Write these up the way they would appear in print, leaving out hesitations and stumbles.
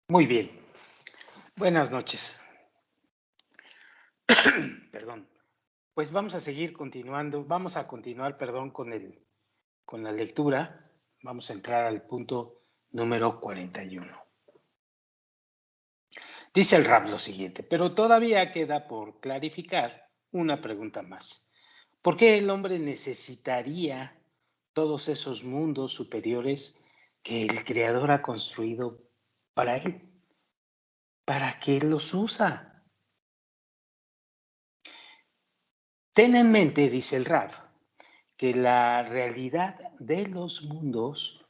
Muy bien. Buenas noches. Perdón. Pues vamos a continuar, perdón, con la lectura. Vamos a entrar al punto número 41. Dice el Rab lo siguiente, pero todavía queda por clarificar una pregunta más. ¿Por qué el hombre necesitaría todos esos mundos superiores que el Creador ha construido para él? ¿Para qué los usa? Ten en mente, dice el Rab, que la realidad de los mundos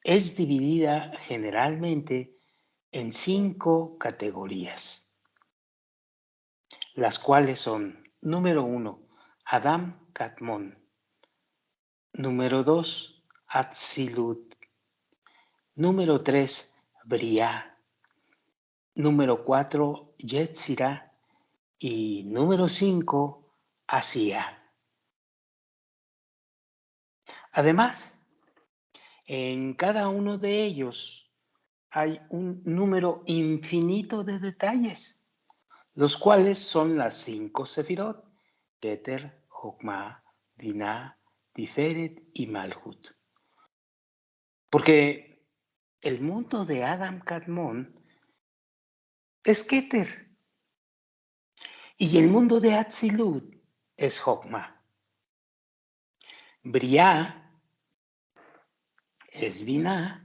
es dividida generalmente en 5 categorías, las cuales son: número 1, Adam Kadmon; número 2, Atzilut; número 3, Briah; número 4, Yetzirah; y número 5, Asiah. Además, en cada uno de ellos hay un número infinito de detalles, los cuales son las 5 Sefirot: Keter, Jokmah, Binah, Tiferet y Malhut. Porque el mundo de Adam Kadmon es Keter y el mundo de Atzilut es Jokmah. Briah es Binah,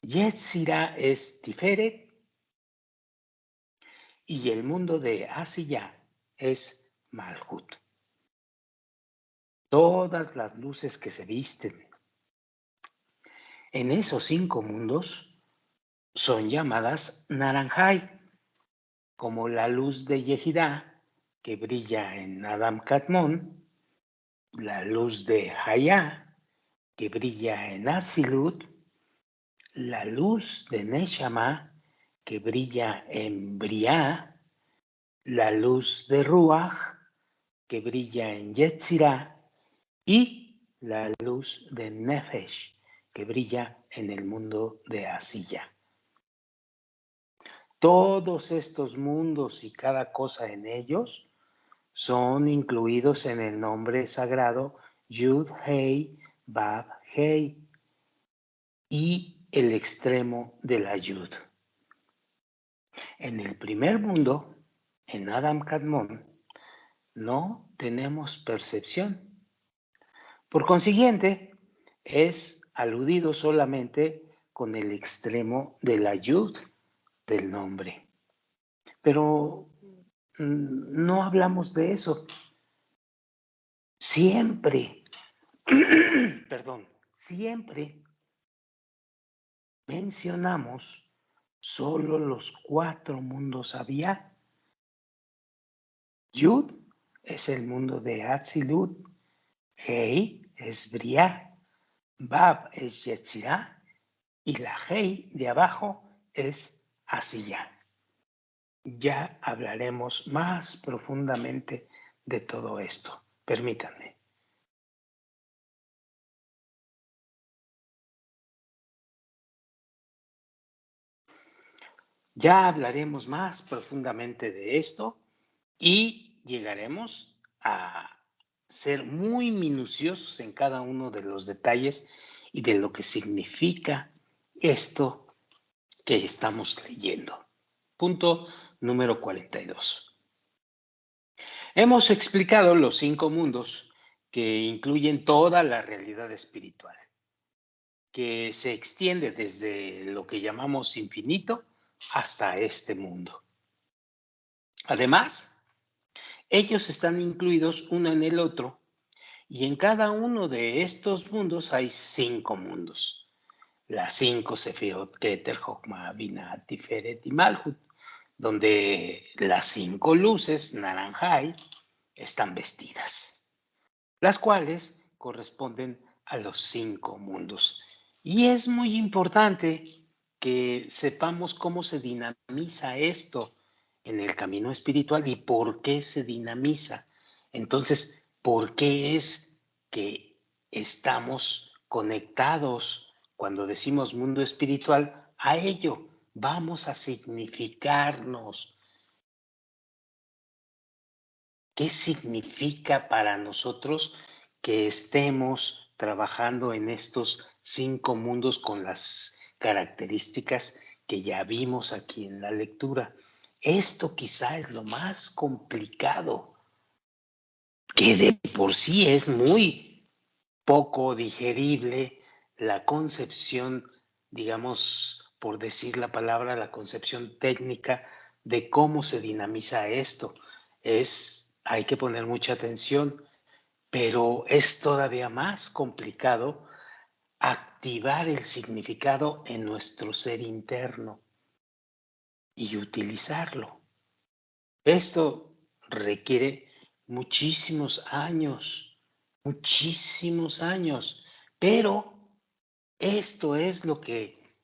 Yetzirah es Tiferet y el mundo de Asiah es Malhut. Todas las luces que se visten en esos 5 mundos son llamadas Naranjai, como la luz de Yehidá que brilla en Adam Kadmon, la luz de Hayá que brilla en Atzilut, la luz de Neshama que brilla en Briah, la luz de Ruach que brilla en Yetzirah y la luz de Nefesh que brilla en el mundo de Asiya. Todos estos mundos y cada cosa en ellos son incluidos en el nombre sagrado Yud Hei Vav Hei y el extremo de la Yud. En el primer mundo, en Adam Kadmon, no tenemos percepción. Por consiguiente, es aludido solamente con el extremo de la Yud del nombre. Pero no hablamos de eso. Siempre, siempre mencionamos solo los 4 mundos Abiyá. Yud es el mundo de Atzilut, Hei es Briah, Bab es Yetzirah y la Hei de abajo es Asiya. Ya hablaremos más profundamente de todo esto. Permítanme. Ya hablaremos más profundamente de esto y llegaremos a ser muy minuciosos en cada uno de los detalles y de lo que significa esto que estamos leyendo. Punto número 42. Hemos explicado los 5 mundos que incluyen toda la realidad espiritual, que se extiende desde lo que llamamos infinito hasta este mundo. Además, ellos están incluidos uno en el otro y en cada uno de estos mundos hay 5 mundos. Las 5 Sefirot, Keter, Jokmah, Binah, Tiferet y Malhut, donde las 5 luces, Naranjai, están vestidas, las cuales corresponden a los 5 mundos. Y es muy importante que sepamos cómo se dinamiza esto en el camino espiritual y por qué se dinamiza. Entonces, ¿por qué es que estamos conectados cuando decimos mundo espiritual a ello? vamos a significarnos. ¿Qué significa para nosotros que estemos trabajando en estos 5 mundos con las características que ya vimos aquí en la lectura? Esto quizá es lo más complicado, que de por sí es muy poco digerible la concepción, digamos, por decir la palabra, la concepción técnica de cómo se dinamiza esto. Hay que poner mucha atención, pero es todavía más complicado activar el significado en nuestro ser interno y utilizarlo. Esto requiere muchísimos años, pero esto es lo que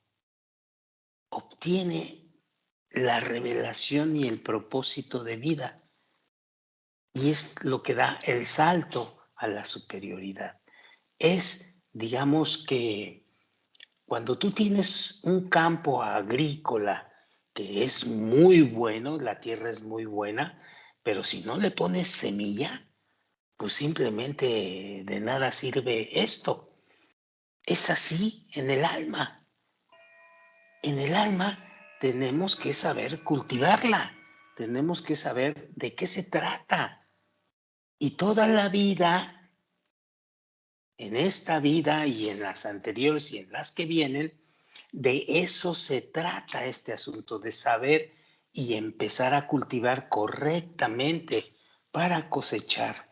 obtiene la revelación y el propósito de vida, y es lo que da el salto a la superioridad. Digamos que cuando tú tienes un campo agrícola que es muy bueno, la tierra es muy buena, pero si no le pones semilla, pues simplemente de nada sirve esto. Es así en el alma. En el alma tenemos que saber cultivarla, tenemos que saber de qué se trata. Y toda la vida, en esta vida y en las anteriores y en las que vienen, de eso se trata este asunto, de saber y empezar a cultivar correctamente para cosechar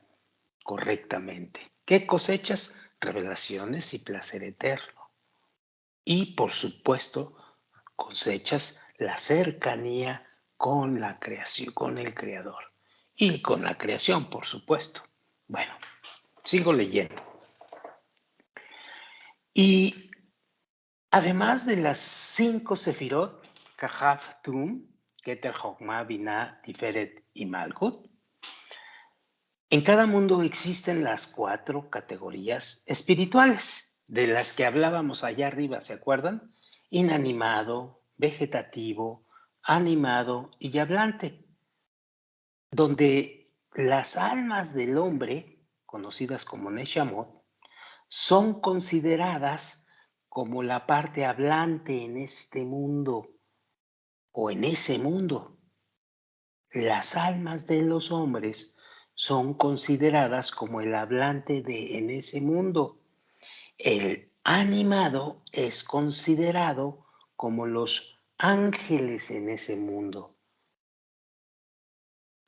correctamente. ¿Qué cosechas? Revelaciones y placer eterno. Y por supuesto, cosechas la cercanía con la creación, con el Creador. Y con la creación, por supuesto. Bueno, sigo leyendo. Y además de las 5 sefirot, Kahaf, Tum, Keter, Jokma, Binah, Tiferet y Malkut, en cada mundo existen las 4 categorías espirituales de las que hablábamos allá arriba, ¿se acuerdan? Inanimado, vegetativo, animado y hablante, donde las almas del hombre, conocidas como Neshamot, son consideradas como la parte hablante en este mundo o en ese mundo. Las almas de los hombres son consideradas como el hablante en ese mundo. El animado es considerado como los ángeles en ese mundo,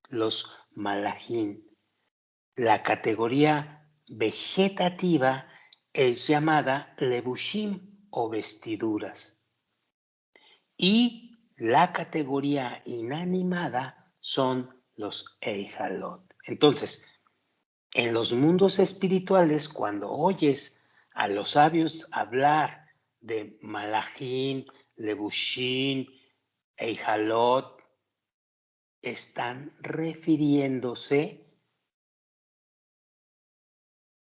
los malajim. La categoría vegetativa es llamada lebushim o vestiduras. Y la categoría inanimada son los eijalot. Entonces, en los mundos espirituales, cuando oyes a los sabios hablar de malachim, lebushim, eijalot, están refiriéndose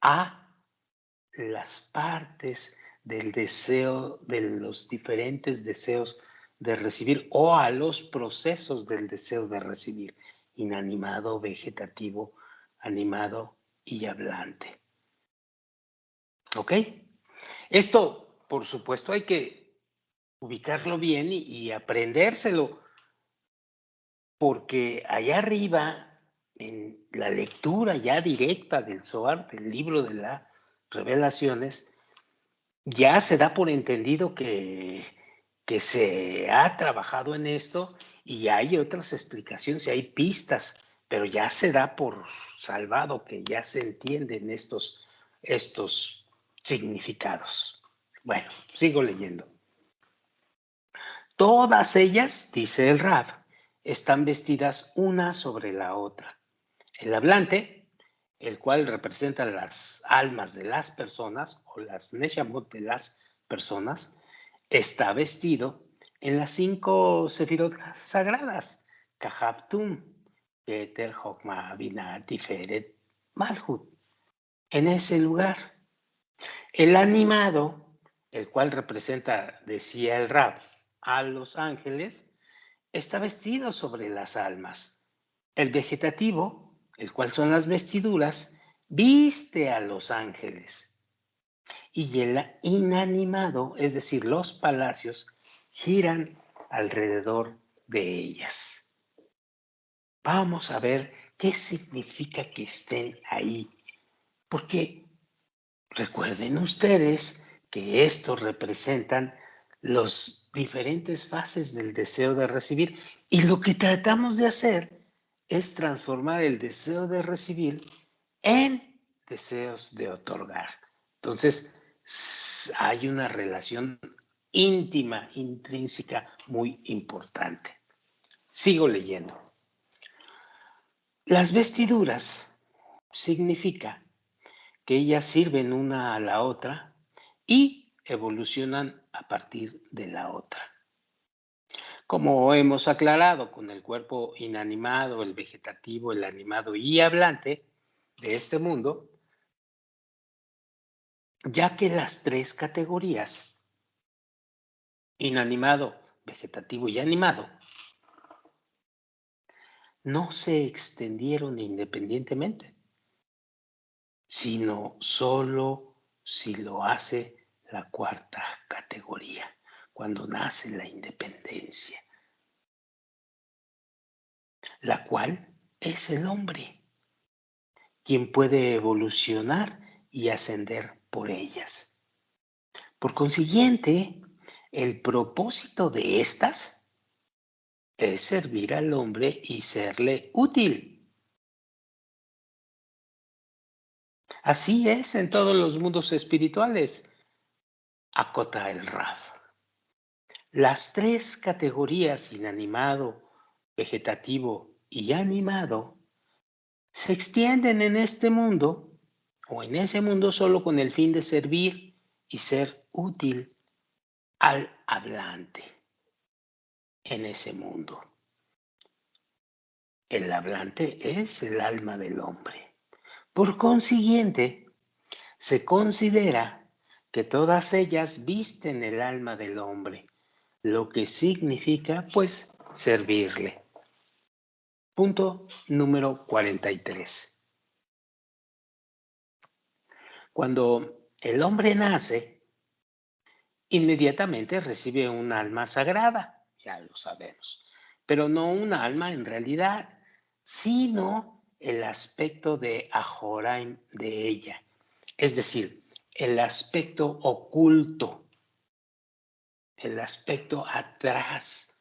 a las partes del deseo, de los diferentes deseos de recibir o a los procesos del deseo de recibir, inanimado, vegetativo, animado y hablante. ¿Ok? Esto, por supuesto, hay que ubicarlo bien y aprendérselo, porque allá arriba, en la lectura ya directa del Zohar, del libro de las revelaciones, ya se da por entendido que se ha trabajado en esto y hay otras explicaciones y hay pistas, pero ya se da por salvado que ya se entienden estos significados. Bueno, sigo leyendo. Todas ellas, dice el Rab, están vestidas una sobre la otra. El hablante, el cual representa las almas de las personas o las neshamot de las personas, está vestido en las 5 sefirot sagradas, Kahaptum, Keter, Jokma, Binah, Tiferet, Malhut, en ese lugar. El animado, el cual representa, decía el Rab, a los ángeles, está vestido sobre las almas. El vegetativo, el cual son las vestiduras, viste a los ángeles. Y el inanimado, es decir, los palacios, giran alrededor de ellas. Vamos a ver qué significa que estén ahí, porque recuerden ustedes que estos representan las diferentes fases del deseo de recibir, y lo que tratamos de hacer es transformar el deseo de recibir en deseos de otorgar. Entonces, hay una relación íntima, intrínseca, muy importante. Sigo leyendo. Las vestiduras significa que ellas sirven una a la otra y evolucionan a partir de la otra. Como hemos aclarado con el cuerpo inanimado, el vegetativo, el animado y hablante de este mundo, ya que las tres categorías, inanimado, vegetativo y animado, no se extendieron independientemente, sino solo si lo hace la cuarta categoría, cuando nace la independencia, la cual es el hombre, quien puede evolucionar y ascender por ellas. Por consiguiente, el propósito de estas es servir al hombre y serle útil. Así es en todos los mundos espirituales, acota el Raf. Las tres categorías inanimado, vegetativo y animado se extienden en este mundo o en ese mundo solo con el fin de servir y ser útil al hablante en ese mundo. El hablante es el alma del hombre. Por consiguiente, se considera que todas ellas visten el alma del hombre, lo que significa, pues, servirle. Punto número 43. Cuando el hombre nace, inmediatamente recibe un alma sagrada, ya lo sabemos, pero no un alma en realidad, sino el aspecto de Ajoraim de ella, es decir, el aspecto oculto, el aspecto atrás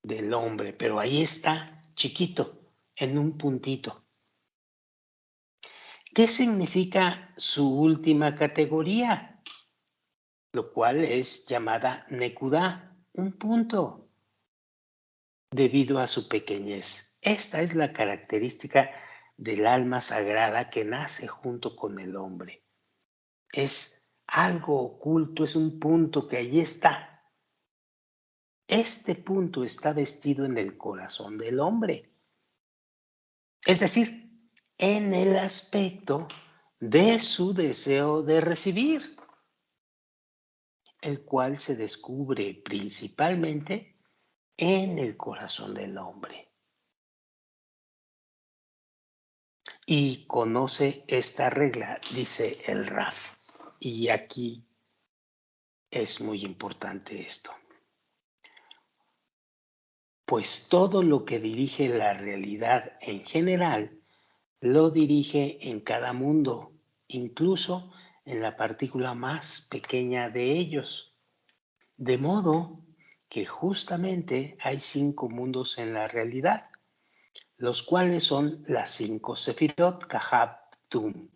del hombre, pero ahí está, chiquito, en un puntito. ¿Qué significa su última categoría? Lo cual es llamada Nekudá, un punto, debido a su pequeñez. Esta es la característica del alma sagrada que nace junto con el hombre. Es algo oculto, es un punto que allí está. Este punto está vestido en el corazón del hombre. Es decir, en el aspecto de su deseo de recibir, el cual se descubre principalmente en el corazón del hombre. Y conoce esta regla, dice el Raf. Y aquí es muy importante esto. Pues todo lo que dirige la realidad en general, lo dirige en cada mundo, incluso en la partícula más pequeña de ellos. De modo que justamente hay 5 mundos en la realidad, los cuales son las 5 Sefirot, Kahab, Tum,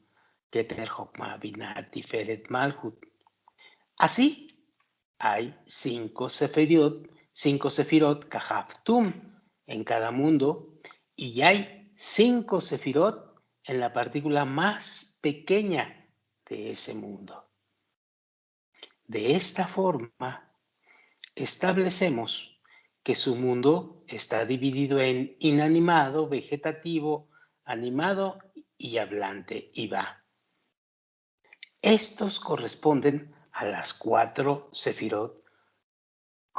Keter, Jokma, Binah, Tiferet, Malhut. Así, hay 5 Sefirot, Kahab, Tum en cada mundo, y hay 5 Sefirot en la partícula más pequeña de ese mundo. De esta forma, establecemos que su mundo está dividido en inanimado, vegetativo, animado y hablante, y va. Estos corresponden a las 4 Sefirot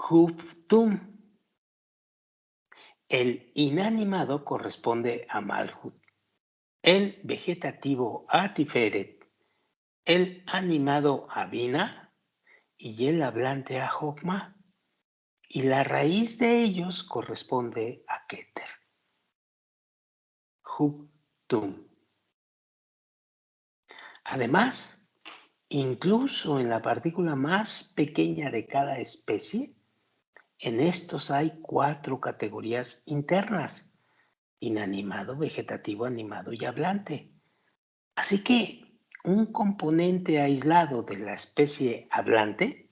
Hubtum. El inanimado corresponde a Malhut, el vegetativo a Tiferet, el animado a Bina y el hablante a Jokma, y la raíz de ellos corresponde a Keter. Hubtum. Además, incluso en la partícula más pequeña de cada especie, en estos hay 4 categorías internas: inanimado, vegetativo, animado y hablante. Así que un componente aislado de la especie hablante,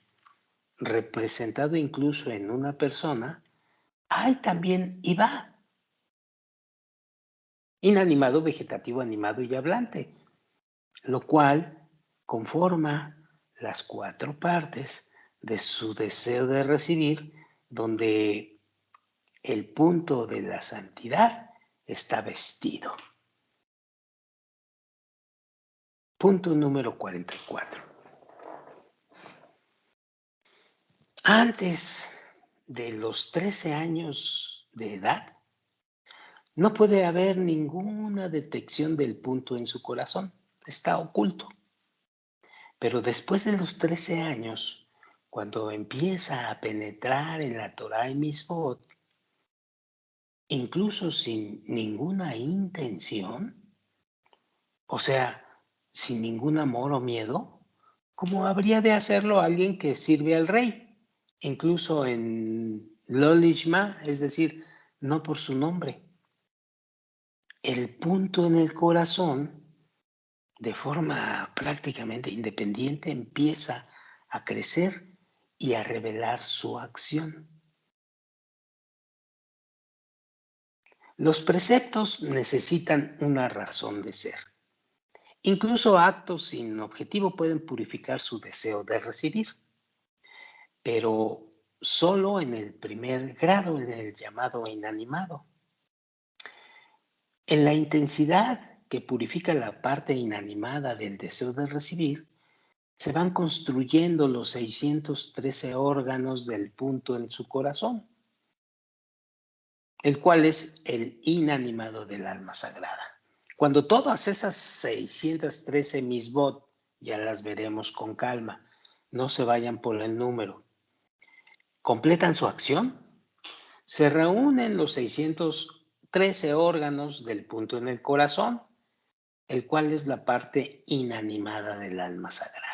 representado incluso en una persona, hay también y va. Inanimado, vegetativo, animado y hablante, lo cual conforma las 4 partes de su deseo de recibir, donde el punto de la santidad está vestido. Punto número 44. Antes de los 13 años de edad, no puede haber ninguna detección del punto en su corazón. Está oculto. Pero después de los 13 años, cuando empieza a penetrar en la Torah y Misbot, incluso sin ninguna intención, o sea, sin ningún amor o miedo, como habría de hacerlo alguien que sirve al rey, incluso en Lolishma, es decir, no por su nombre. El punto en el corazón, de forma prácticamente independiente, empieza a crecer y a revelar su acción. Los preceptos necesitan una razón de ser. Incluso actos sin objetivo pueden purificar su deseo de recibir, pero solo en el primer grado, en el llamado inanimado. En la intensidad que purifica la parte inanimada del deseo de recibir, se van construyendo los 613 órganos del punto en su corazón, el cual es el inanimado del alma sagrada. Cuando todas esas 613 misbot, ya las veremos con calma, no se vayan por el número, completan su acción, se reúnen los 613 órganos del punto en el corazón, el cual es la parte inanimada del alma sagrada,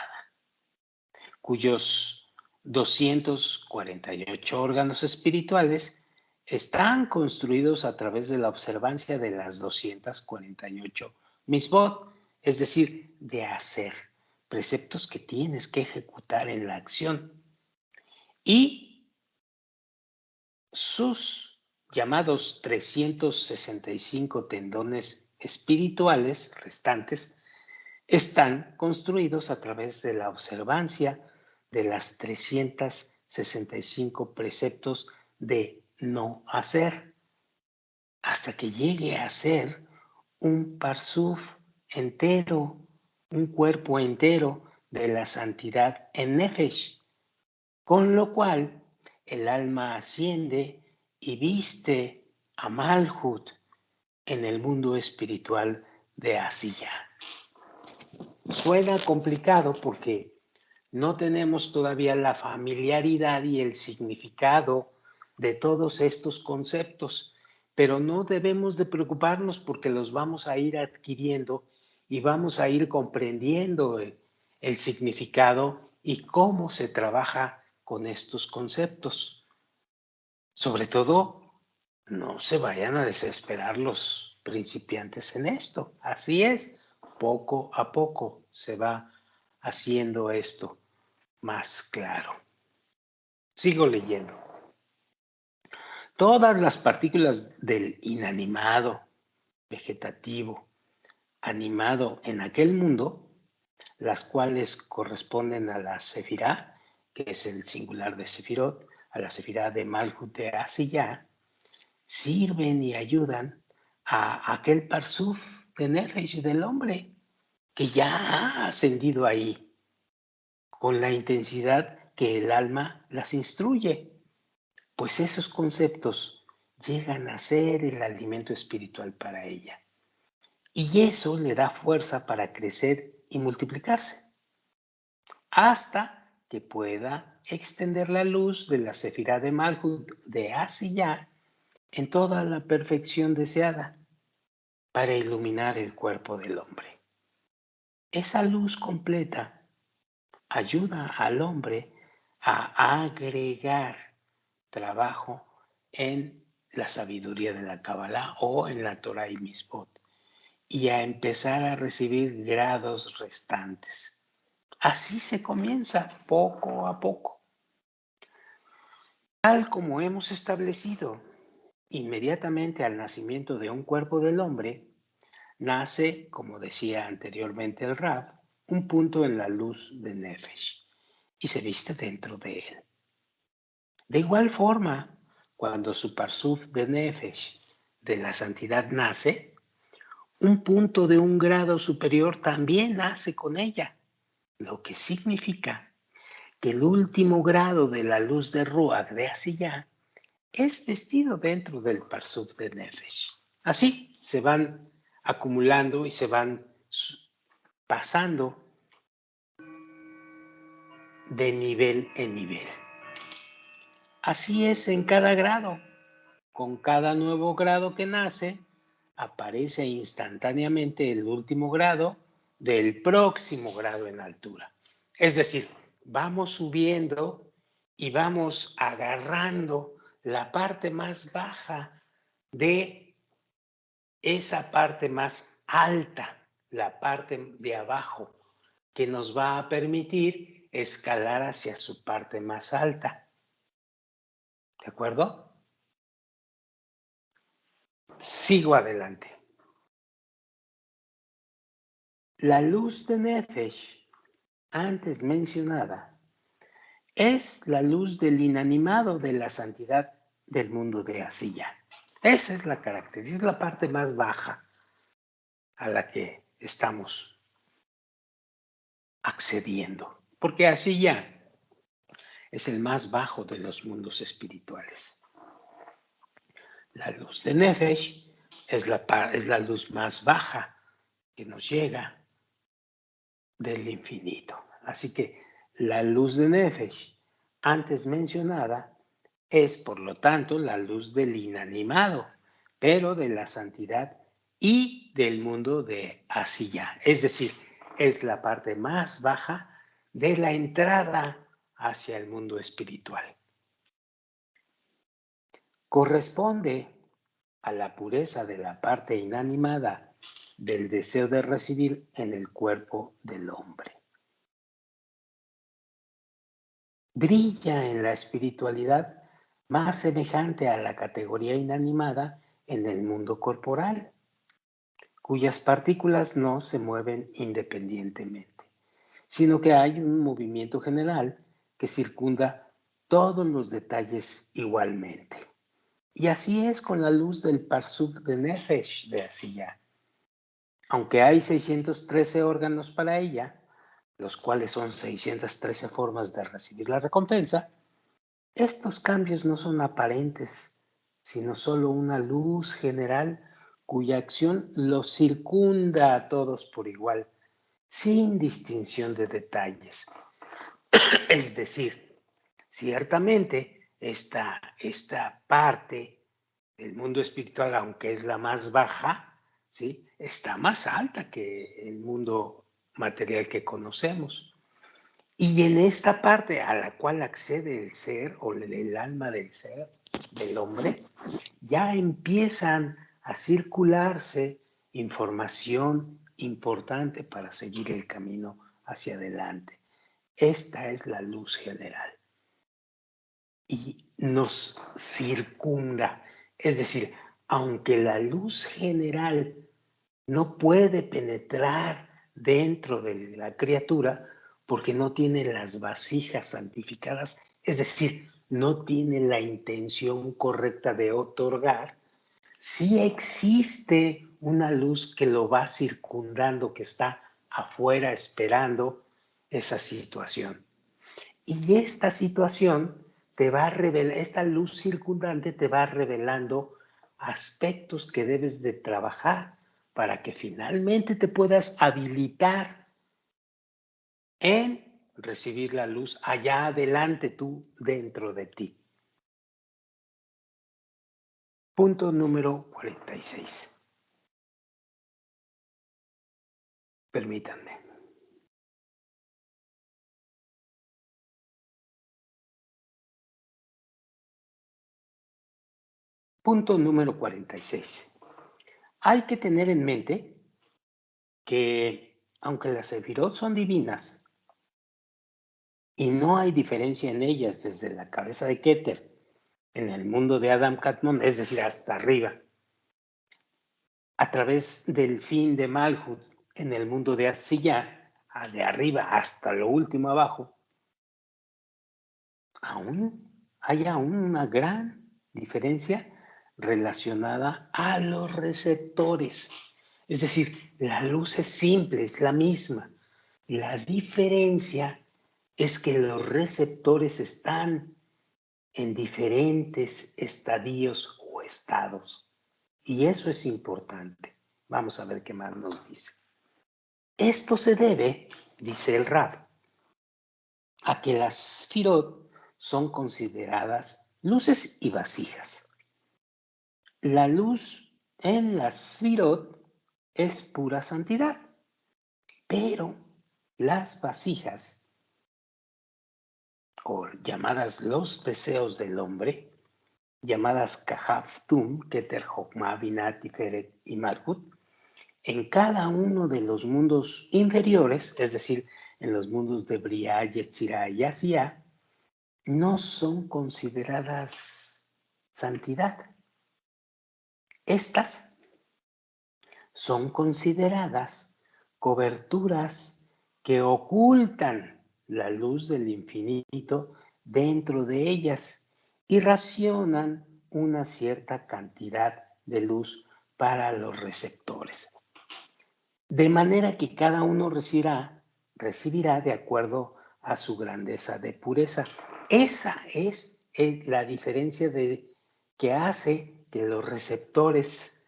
cuyos 248 órganos espirituales están construidos a través de la observancia de las 248 misbot, es decir, de hacer, preceptos que tienes que ejecutar en la acción, y sus llamados 365 tendones espirituales restantes están construidos a través de la observancia de las 365 preceptos de no hacer, hasta que llegue a ser un parsuf entero, un cuerpo entero de la santidad en Nefesh, con lo cual el alma asciende y viste a Malhut en el mundo espiritual de Asiyah. Suena complicado porque no tenemos todavía la familiaridad y el significado de todos estos conceptos, pero no debemos de preocuparnos porque los vamos a ir adquiriendo y vamos a ir comprendiendo el significado y cómo se trabaja con estos conceptos. Sobre todo, no se vayan a desesperar los principiantes en esto. Así es, poco a poco se va haciendo esto más claro. Sigo leyendo. Todas las partículas del inanimado, vegetativo, animado en aquel mundo, las cuales corresponden a la Sefirá, que es el singular de Sefirot, a la Sefirá de Malhut de Asiyah, sirven y ayudan a aquel parsuf de Nefesh del hombre que ya ha ascendido ahí, con la intensidad que el alma las instruye. pues esos conceptos llegan a ser el alimento espiritual para ella. Y eso le da fuerza para crecer y multiplicarse, hasta que pueda extender la luz de la Sefirá de Malhut de Asiyah en toda la perfección deseada para iluminar el cuerpo del hombre. Esa luz completa ayuda al hombre a agregar trabajo en la sabiduría de la Kabbalah o en la Torah y Mitzvot y a empezar a recibir grados restantes. Así se comienza poco a poco. Tal como hemos establecido, inmediatamente al nacimiento de un cuerpo del hombre, nace, como decía anteriormente el Rab, un punto en la luz de Nefesh y se viste dentro de él. De igual forma, cuando su Parsuf de Nefesh, de la santidad, nace, un punto de un grado superior también nace con ella, lo que significa que el último grado de la luz de Ruach de Asiyah es vestido dentro del Parsuf de Nefesh. Así se van acumulando y se van pasando de nivel en nivel. Así es en cada grado. Con cada nuevo grado que nace, aparece instantáneamente el último grado del próximo grado en altura. Es decir, vamos subiendo y vamos agarrando la parte más baja de esa parte más alta, la parte de abajo, que nos va a permitir escalar hacia su parte más alta. ¿De acuerdo? Sigo adelante. La luz de Nefesh, antes mencionada, es la luz del inanimado de la santidad del mundo de Asiyah. Esa es la característica, es la parte más baja a la que estamos accediendo. Porque Asiyah es el más bajo de los mundos espirituales. La luz de Nefesh es la luz más baja que nos llega del infinito. Así que la luz de Nefesh, antes mencionada, es por lo tanto la luz del inanimado, pero de la santidad y del mundo de Asiyah. Es decir, es la parte más baja de la entrada hacia el mundo espiritual. Corresponde a la pureza de la parte inanimada del deseo de recibir en el cuerpo del hombre. Brilla en la espiritualidad más semejante a la categoría inanimada en el mundo corporal, cuyas partículas no se mueven independientemente, sino que hay un movimiento general que circunda todos los detalles igualmente. Y así es con la luz del Parsuk de Nefesh de Asiyah. Aunque hay 613 órganos para ella, los cuales son 613 formas de recibir la recompensa, estos cambios no son aparentes, sino solo una luz general cuya acción los circunda a todos por igual, sin distinción de detalles. Es decir, ciertamente esta parte del mundo espiritual, aunque es la más baja, ¿sí?, está más alta que el mundo material que conocemos. Y en esta parte a la cual accede el ser o el alma del ser, del hombre, ya empiezan a circularse información importante para seguir el camino hacia adelante. Esta es la luz general. Y nos circunda. Es decir, aunque la luz general no puede penetrar dentro de la criatura porque no tiene las vasijas santificadas, es decir, no tiene la intención correcta de otorgar, sí existe una luz que lo va circundando, que está afuera esperando esa situación. Y esta situación te va a revelar, esta luz circundante te va revelando aspectos que debes de trabajar para que finalmente te puedas habilitar en recibir la luz allá adelante tú, dentro de ti. Punto número 46. Permítanme. Punto número 46. Hay que tener en mente que, aunque las sefirot son divinas y no hay diferencia en ellas desde la cabeza de Keter en el mundo de Adam Kadmon, es decir, hasta arriba, a través del fin de Malhut en el mundo de Asiyah, de arriba hasta lo último abajo, hay una gran diferencia relacionada a los receptores. Es decir, la luz es simple, es la misma. La diferencia es que los receptores están en diferentes estadios o estados. Y eso es importante. Vamos a ver qué más nos dice. Esto se debe, dice el Rab, a que las Sfirot son consideradas luces y vasijas. La luz en las Sfirot es pura santidad, pero las vasijas, o llamadas los deseos del hombre, llamadas Kahaftum, Keter, Jokmah, Binah, Tiferet y Malhut, en cada uno de los mundos inferiores, es decir, en los mundos de Briah, Yetzirah y Asiyah, no son consideradas santidad. Estas son consideradas coberturas que ocultan la luz del infinito dentro de ellas y racionan una cierta cantidad de luz para los receptores. De manera que cada uno recibirá de acuerdo a su grandeza de pureza. Esa es la diferencia que hace que los receptores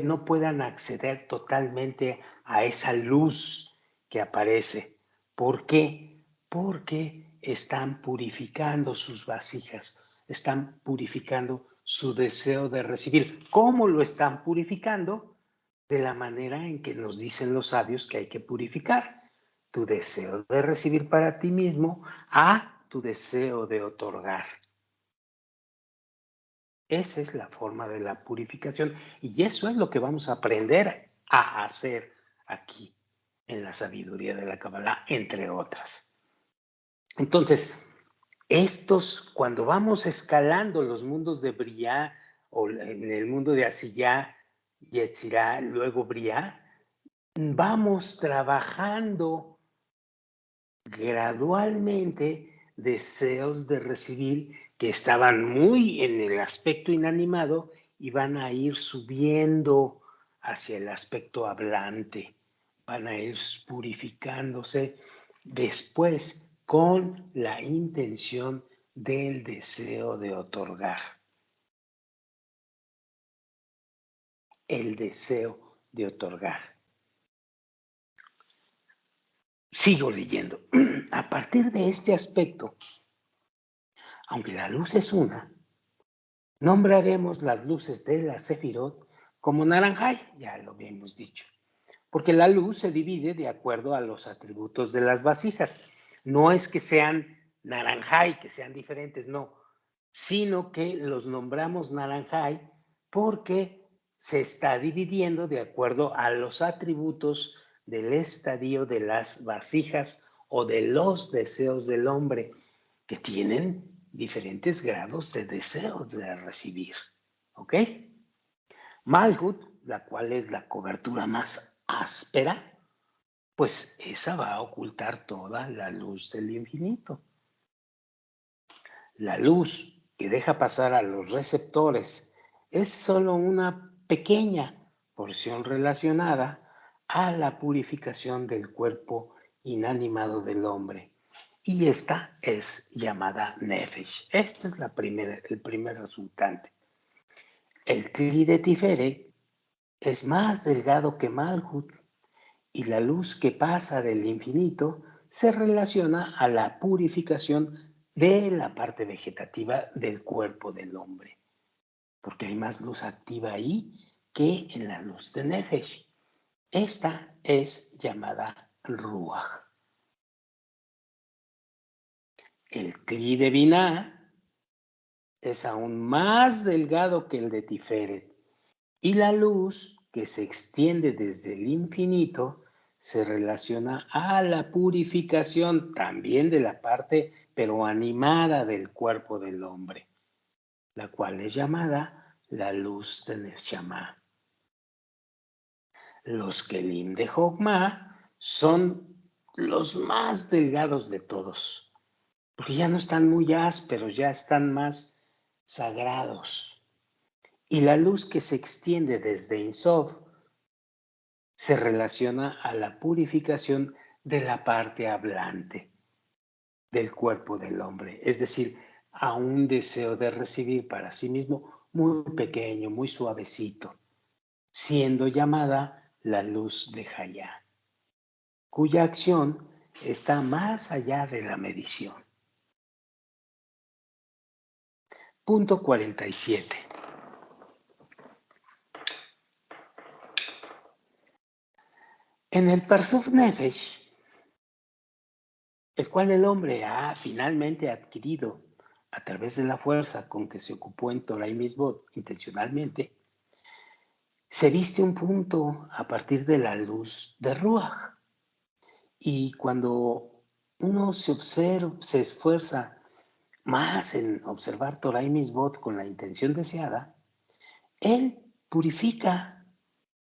no puedan acceder totalmente a esa luz que aparece. ¿Por qué? Porque están purificando sus vasijas, están purificando su deseo de recibir. ¿Cómo lo están purificando? De la manera en que nos dicen los sabios que hay que purificar tu deseo de recibir para ti mismo a tu deseo de otorgar. Esa es la forma de la purificación y eso es lo que vamos a aprender a hacer aquí en la sabiduría de la Kabbalah, entre otras. Entonces, cuando vamos escalando los mundos de Briah o en el mundo de Asiyah, Yetzirah, luego Briah, vamos trabajando gradualmente deseos de recibir que estaban muy en el aspecto inanimado y van a ir subiendo hacia el aspecto hablante, van a ir purificándose después con la intención del deseo de otorgar. El deseo de otorgar. Sigo leyendo. A partir de este aspecto, aunque la luz es una, nombraremos las luces de la Sefirot como Naranjai, ya lo habíamos dicho, porque la luz se divide de acuerdo a los atributos de las vasijas. No es que sean Naranjai, que sean diferentes, no, sino que los nombramos Naranjai porque se está dividiendo de acuerdo a los atributos del estadio de las vasijas o de los deseos del hombre, que tienen diferentes grados de deseos de recibir. ¿Ok? Malhut, la cual es la cobertura más áspera, pues esa va a ocultar toda la luz del infinito. La luz que deja pasar a los receptores es solo una pequeña porción relacionada a la purificación del cuerpo inanimado del hombre. y esta es llamada Nefesh. Este es el primer resultante. El Kli de Tiferet es más delgado que Malhut y la luz que pasa del infinito se relaciona a la purificación de la parte vegetativa del cuerpo del hombre, porque hay más luz activa ahí que en la luz de Nefesh. Esta es llamada Ruach. El Kli de Binah es aún más delgado que el de Tiferet y la luz que se extiende desde el infinito se relaciona a la purificación también de la parte pero animada del cuerpo del hombre, la cual es llamada la luz de Neshama. Los Kelim de Jokma son los más delgados de todos, porque ya no están muy ásperos, ya están más sagrados. Y la luz que se extiende desde Ein Sof se relaciona a la purificación de la parte hablante del cuerpo del hombre, es decir, a un deseo de recibir para sí mismo muy pequeño, muy suavecito, siendo llamada la luz de Hayá, cuya acción está más allá de la medición. Punto 47. En el Parsuf Nefesh, el cual el hombre ha finalmente adquirido a través de la fuerza con que se ocupó en Torah y Mitzvot intencionalmente, se viste un punto a partir de la luz de Ruach. Y cuando uno se esfuerza más en observar Torah y Mitzvot con la intención deseada, él purifica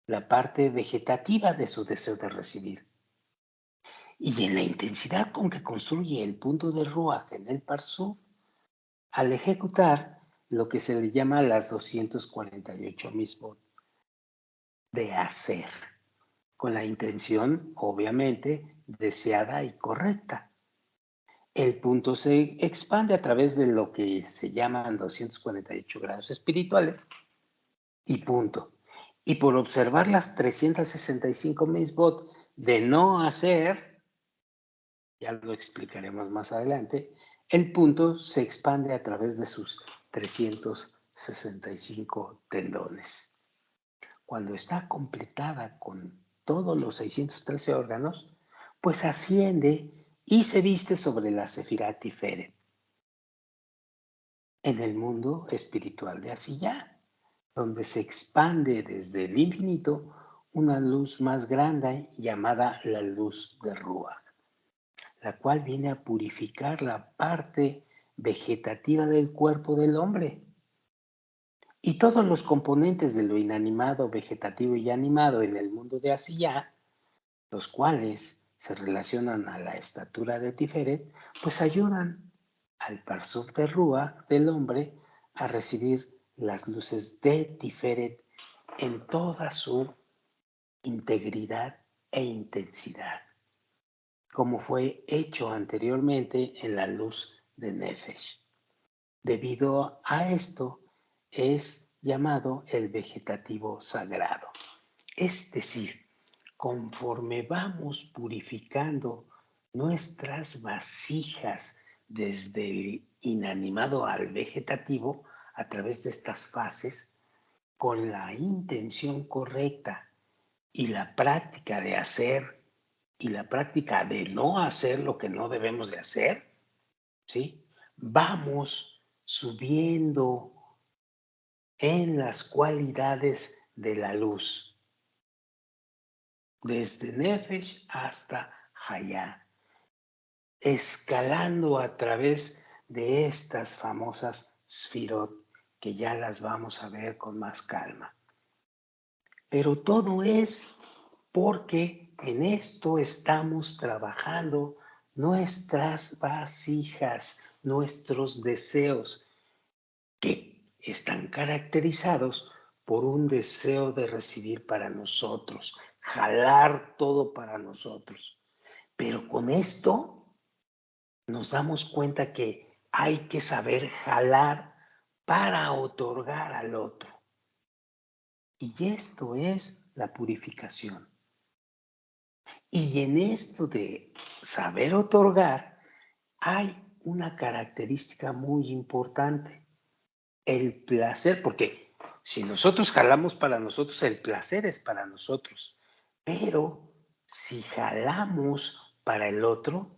la parte vegetativa de su deseo de recibir. Y en la intensidad con que construye el punto de Ruach en el Parsuf, al ejecutar lo que se le llama las 248 Mitzvot de hacer, con la intención, obviamente, deseada y correcta. El punto se expande a través de lo que se llaman 248 grados espirituales y punto. Y por observar las 365 Mitzvot de no hacer, ya lo explicaremos más adelante, el punto se expande a través de sus 365 tendones. Cuando está completada con todos los 613 órganos, pues asciende y se viste sobre la Sefirá Tiferet, en el mundo espiritual de Asiyá, donde se expande desde el infinito una luz más grande llamada la luz de Ruach, la cual viene a purificar la parte vegetativa del cuerpo del hombre. Y todos los componentes de lo inanimado, vegetativo y animado en el mundo de Asiyá, los cuales se relacionan a la estatura de Tiferet, pues ayudan al Parsuf de Ruach del hombre a recibir las luces de Tiferet en toda su integridad e intensidad, como fue hecho anteriormente en la luz de Nefesh. Debido a esto es llamado el vegetativo sagrado. Es decir, conforme vamos purificando nuestras vasijas desde el inanimado al vegetativo a través de estas fases, con la intención correcta y la práctica de hacer y la práctica de no hacer lo que no debemos de hacer, ¿sí? Vamos subiendo en las cualidades de la luz, desde Nefesh hasta Hayá, escalando a través de estas famosas Sfirot, que ya las vamos a ver con más calma. Pero todo es porque en esto estamos trabajando nuestras vasijas, nuestros deseos, que están caracterizados por un deseo de recibir para nosotros, jalar todo para nosotros. Pero con esto nos damos cuenta que hay que saber jalar para otorgar al otro. Y esto es la purificación. Y en esto de saber otorgar, hay una característica muy importante, el placer, porque si nosotros jalamos para nosotros, el placer es para nosotros, pero si jalamos para el otro,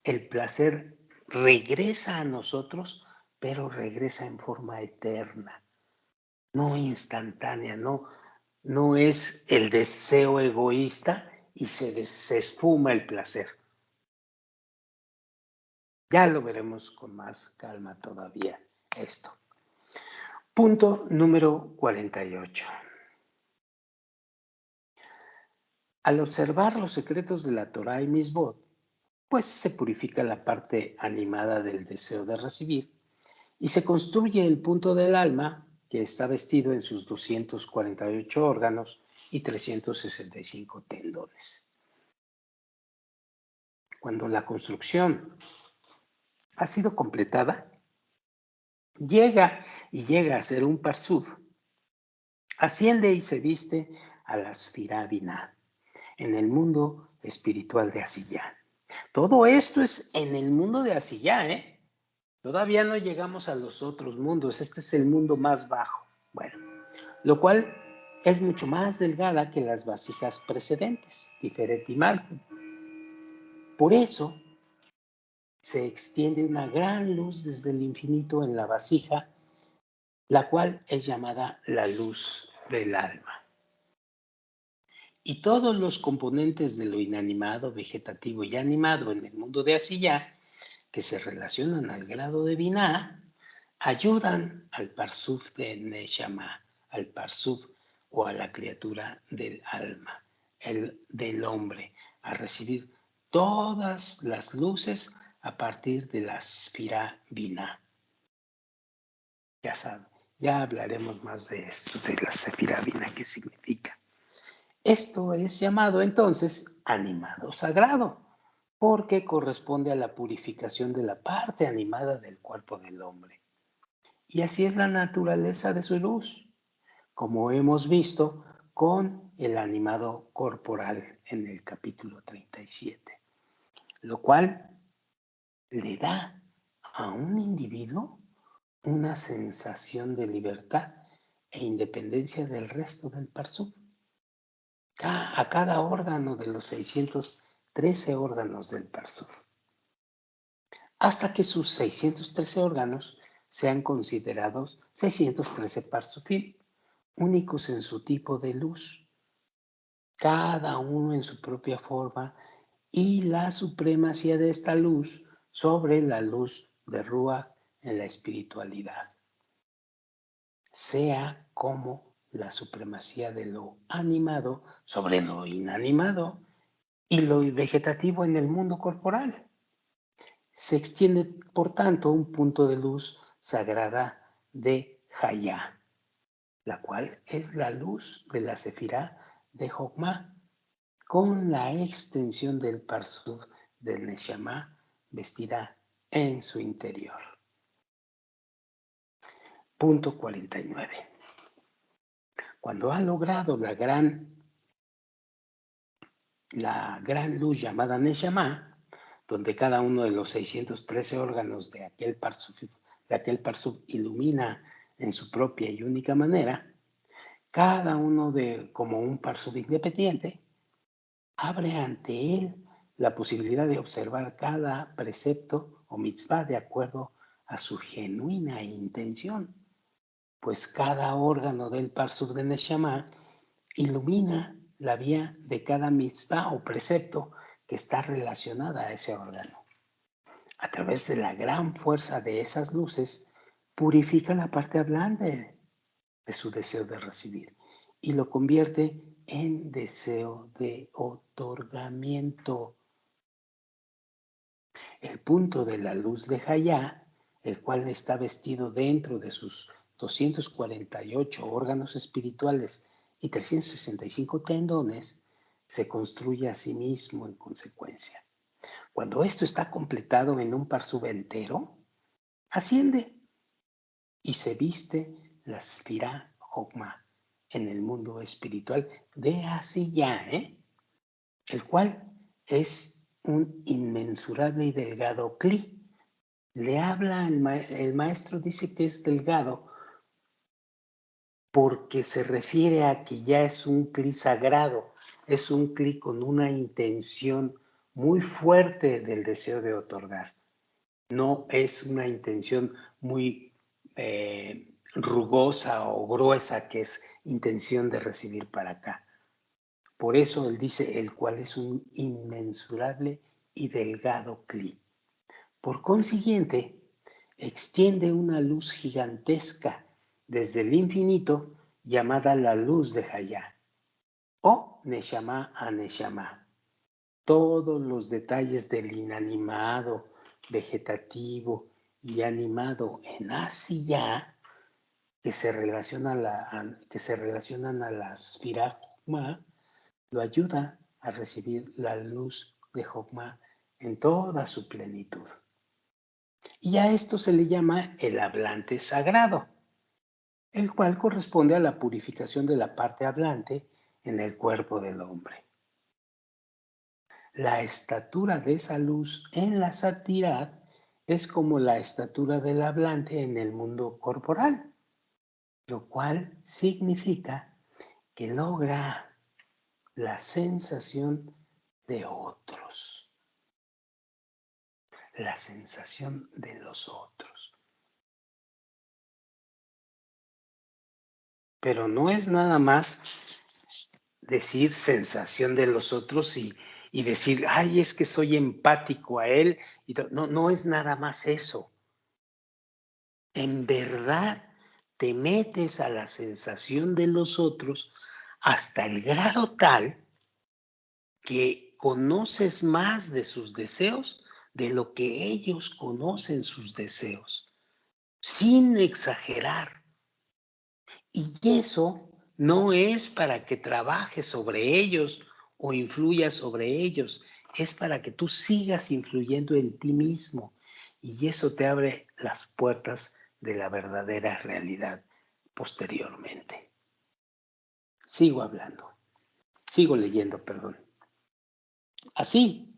el placer regresa a nosotros, pero regresa en forma eterna, no instantánea, no es el deseo egoísta y se esfuma el placer. Ya lo veremos con más calma todavía esto. Punto número 48. Al observar los secretos de la Torah y Misbot, pues se purifica la parte animada del deseo de recibir y se construye el punto del alma que está vestido en sus 248 órganos y 365 tendones. Cuando la construcción ha sido completada, llega a ser un parsuf, asciende y se viste a la Sfirá Binah, en el mundo espiritual de Asiyá. Todo esto es en el mundo de Asiyá, ¿eh? Todavía no llegamos a los otros mundos, este es el mundo más bajo. Bueno, lo cual es mucho más delgada que las vasijas precedentes, Tiferet y Malkut. Por eso se extiende una gran luz desde el infinito en la vasija, la cual es llamada la luz del alma. Y todos los componentes de lo inanimado, vegetativo y animado en el mundo de Asiyá, que se relacionan al grado de Binah, ayudan al Parsuf de Neshama, al Parsuf o a la criatura del alma, del hombre, a recibir todas las luces a partir de la Sfirá Binah. Ya saben, ya hablaremos más de esto, de la Sfirá Binah, qué significa. Esto es llamado entonces animado sagrado, porque corresponde a la purificación de la parte animada del cuerpo del hombre. Y así es la naturaleza de su luz, como hemos visto con el animado corporal en el capítulo 37, lo cual le da a un individuo una sensación de libertad e independencia del resto del parsú. A cada órgano de los 613 órganos del parsú, hasta que sus 613 órganos sean considerados 613 parsufim, únicos en su tipo de luz, cada uno en su propia forma, y la supremacía de esta luz sobre la luz de Ruach en la espiritualidad, sea como la supremacía de lo animado sobre lo inanimado y lo vegetativo en el mundo corporal. Se extiende, por tanto, un punto de luz sagrada de Hayá, la cual es la luz de la Sefirá de Jokmah, con la extensión del Parsuf del Neshama vestida en su interior. Punto 49. Cuando ha logrado la gran luz llamada Neshama, donde cada uno de los 613 órganos de aquel Parsuf ilumina en su propia y única manera, cada uno como un Parsuf independiente, abre ante él la posibilidad de observar cada precepto o mitzvah de acuerdo a su genuina intención, pues cada órgano del Parsuf de Neshama ilumina la vía de cada mitzvah o precepto que está relacionada a ese órgano. A través de la gran fuerza de esas luces, purifica la parte hablante de su deseo de recibir y lo convierte en deseo de otorgamiento. El punto de la luz de Hayá, el cual está vestido dentro de sus 248 órganos espirituales y 365 tendones, se construye a sí mismo en consecuencia. Cuando esto está completado en un parsub entero, asciende y se viste la Sfirá Jokma en el mundo espiritual de Asiyá, el cual es un inmensurable y delgado Kli. Le habla, el maestro dice que es delgado porque se refiere a que ya es un Kli sagrado, es un Kli con una intención muy fuerte del deseo de otorgar. No es una intención muy rugosa o gruesa, que es intención de recibir para acá. Por eso él dice, el cual es un inmensurable y delgado Kli. Por consiguiente, extiende una luz gigantesca desde el infinito llamada la luz de Hayá o Neshama a Neshama. Todos los detalles del inanimado, vegetativo y animado en Asiyá que se relacionan a la Sfirá Jokma lo ayuda a recibir la luz de Jokma en toda su plenitud. Y a esto se le llama el hablante sagrado, el cual corresponde a la purificación de la parte hablante en el cuerpo del hombre. La estatura de esa luz en la Satirat es como la estatura del hablante en el mundo corporal, lo cual significa que logra la sensación de otros, la sensación de los otros. Pero no es nada más decir sensación de los otros y decir, ay, es que soy empático a él. No, no es nada más eso. En verdad te metes a la sensación de los otros hasta el grado tal que conoces más de sus deseos de lo que ellos conocen sus deseos, sin exagerar. Y eso no es para que trabajes sobre ellos o influyas sobre ellos, es para que tú sigas influyendo en ti mismo. Y eso te abre las puertas de la verdadera realidad posteriormente. Sigo leyendo, perdón. Así,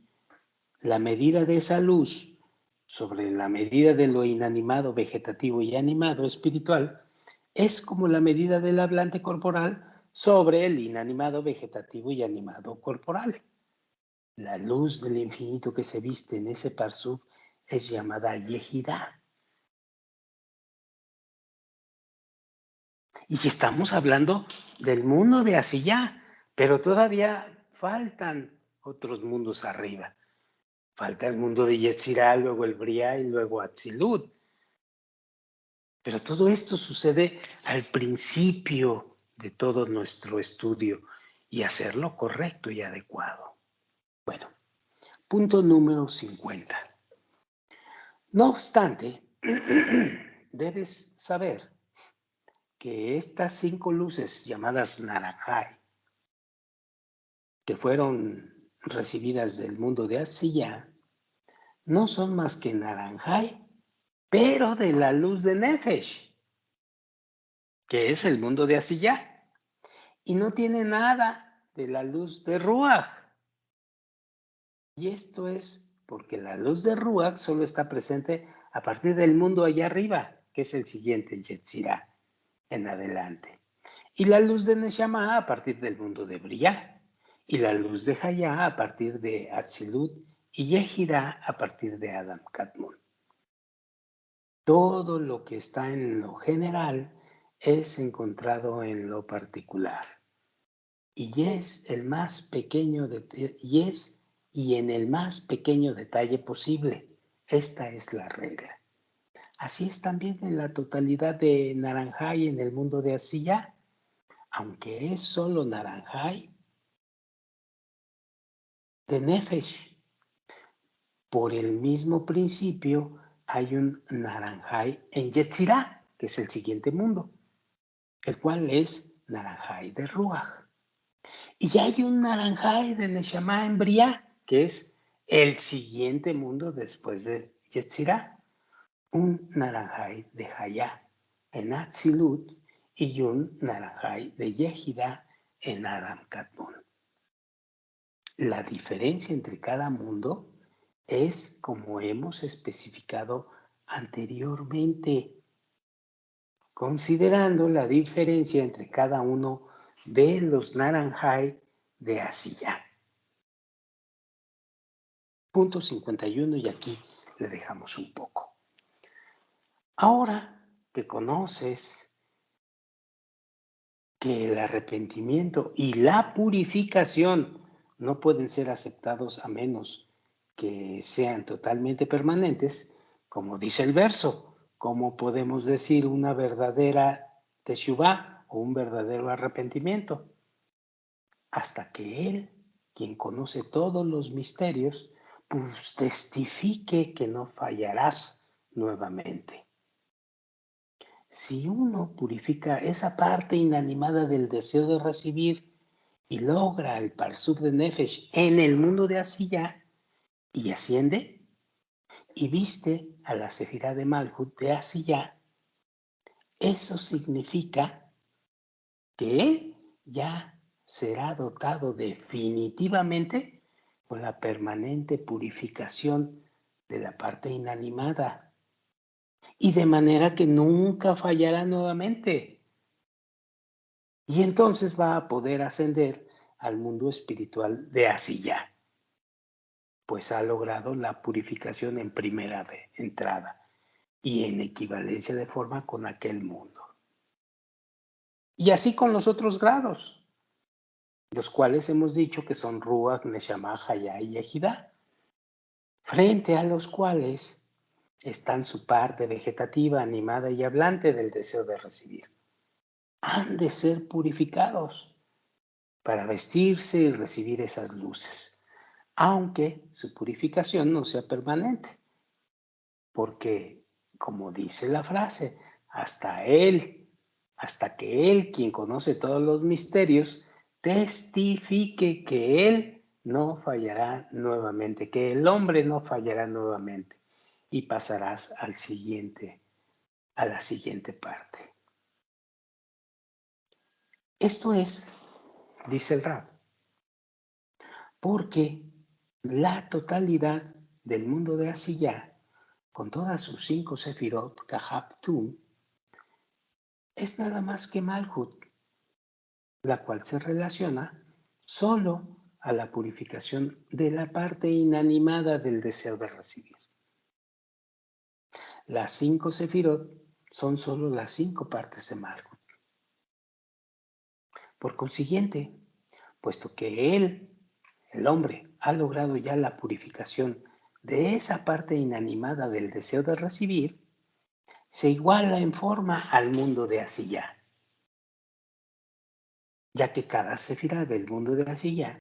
la medida de esa luz sobre la medida de lo inanimado, vegetativo y animado espiritual es como la medida del hablante corporal sobre el inanimado, vegetativo y animado corporal. La luz del infinito que se viste en ese parsub es llamada Yehidá. Y estamos hablando del mundo de Asiyá, pero todavía faltan otros mundos arriba. Falta el mundo de Yetzirah, luego el Briá y luego Atzilut. Pero todo esto sucede al principio de todo nuestro estudio y hacerlo correcto y adecuado. Bueno, punto número 50. No obstante, debes saber que estas 5 luces llamadas Naranjai, que fueron recibidas del mundo de Asiyá, no son más que Naranjai, pero de la luz de Nefesh, que es el mundo de Asiyá, y no tiene nada de la luz de Ruach. Y esto es porque la luz de Ruach solo está presente a partir del mundo allá arriba, que es el siguiente, Yetzirah, en adelante. Y la luz de Neshama a partir del mundo de Briah. Y la luz de Hayá a partir de Atzilut y Yehirah a partir de Adam Kadmon. Todo lo que está en lo general es encontrado en lo particular. Y es el más pequeño y en el más pequeño detalle posible. Esta es la regla. Así es también en la totalidad de Naranjai en el mundo de Asiyá. Aunque es solo Naranjai de Nefesh. Por el mismo principio hay un Naranjai en Yetzirah, que es el siguiente mundo, el cual es Naranjai de Ruach. Y hay un Naranjai de Neshama en Briah, que es el siguiente mundo después de Yetzirah, un Naranjai de Hayá en Atzilut y un Naranjai de Yehida en Adam Kadmon. La diferencia entre cada mundo es como hemos especificado anteriormente, considerando la diferencia entre cada uno de los Naranjai de Asiyah. Punto 51 y aquí le dejamos un poco. Ahora que conoces que el arrepentimiento y la purificación no pueden ser aceptados a menos que sean totalmente permanentes, como dice el verso, ¿cómo podemos decir una verdadera teshuvá o un verdadero arrepentimiento? Hasta que Él, quien conoce todos los misterios, pues testifique que no fallarás nuevamente. Si uno purifica esa parte inanimada del deseo de recibir y logra el Parsuf de Nefesh en el mundo de Asiyah y asciende y viste a la Sefirá de Malhut de Asiyah, eso significa que él ya será dotado definitivamente con la permanente purificación de la parte inanimada y de manera que nunca fallará nuevamente. Y entonces va a poder ascender al mundo espiritual de Asiyah, pues ha logrado la purificación en primera entrada y en equivalencia de forma con aquel mundo. Y así con los otros grados, los cuales hemos dicho que son Ruach, Neshama, Hayá y Yehidá, frente a los cuales están su parte vegetativa, animada y hablante del deseo de recibir. Han de ser purificados para vestirse y recibir esas luces, aunque su purificación no sea permanente, porque, como dice la frase, hasta que Él, quien conoce todos los misterios, testifique que Él no fallará nuevamente, que el hombre no fallará nuevamente, y pasarás a la siguiente parte. Esto es, dice el Rab, porque la totalidad del mundo de Asiyah, con todas sus 5 sefirot, Kahaptum, es nada más que Malhut, la cual se relaciona solo a la purificación de la parte inanimada del deseo de recibir. Las 5 sefirot son solo las 5 partes de Malhut. Por consiguiente, puesto que él, el hombre, ha logrado ya la purificación de esa parte inanimada del deseo de recibir, se iguala en forma al mundo de Asiyah, ya que cada sefirá del mundo de Asiyah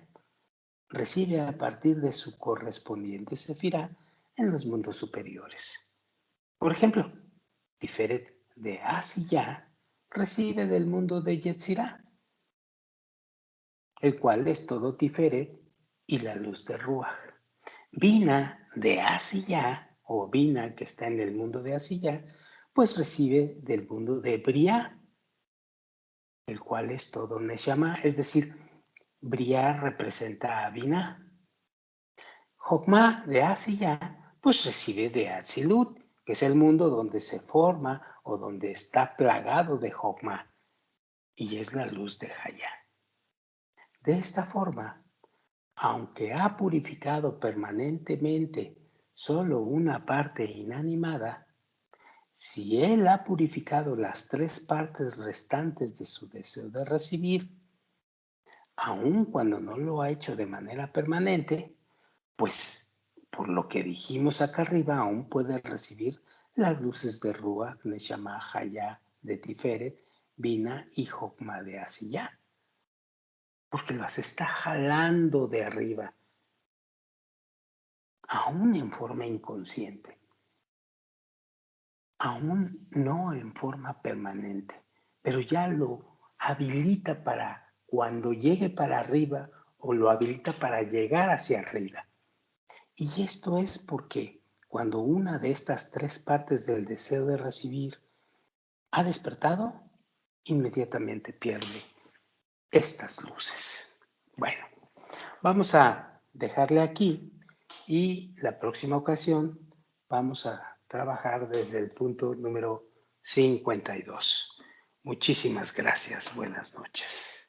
recibe a partir de su correspondiente sefirá en los mundos superiores. Por ejemplo, Tiferet de Asiyah recibe del mundo de Yetzirah, el cual es todo Tiferet y la luz de Ruach. Bina de Asiyah, o Bina que está en el mundo de Asiyah, pues recibe del mundo de Briah, el cual es todo Neshama, es decir, Briah representa a Bina. Jokmah de Asiyah, pues recibe de Atzilut, que es el mundo donde se forma o donde está plagado de Jokmah, y es la luz de Hayá. De esta forma, aunque ha purificado permanentemente solo una parte inanimada, si él ha purificado las 3 partes restantes de su deseo de recibir, aun cuando no lo ha hecho de manera permanente, pues por lo que dijimos acá arriba, aún puede recibir las luces de Ruach, Neshama, Hayá, de Tiferet, Bina y Jokma de Asiyah, porque las está jalando de arriba, aún en forma inconsciente, aún no en forma permanente, pero ya lo habilita para cuando llegue para arriba o lo habilita para llegar hacia arriba. Y esto es porque cuando una de estas tres partes del deseo de recibir ha despertado, inmediatamente pierde estas luces. Bueno, vamos a dejarle aquí y la próxima ocasión vamos a trabajar desde el punto número 52. Muchísimas gracias. Buenas noches.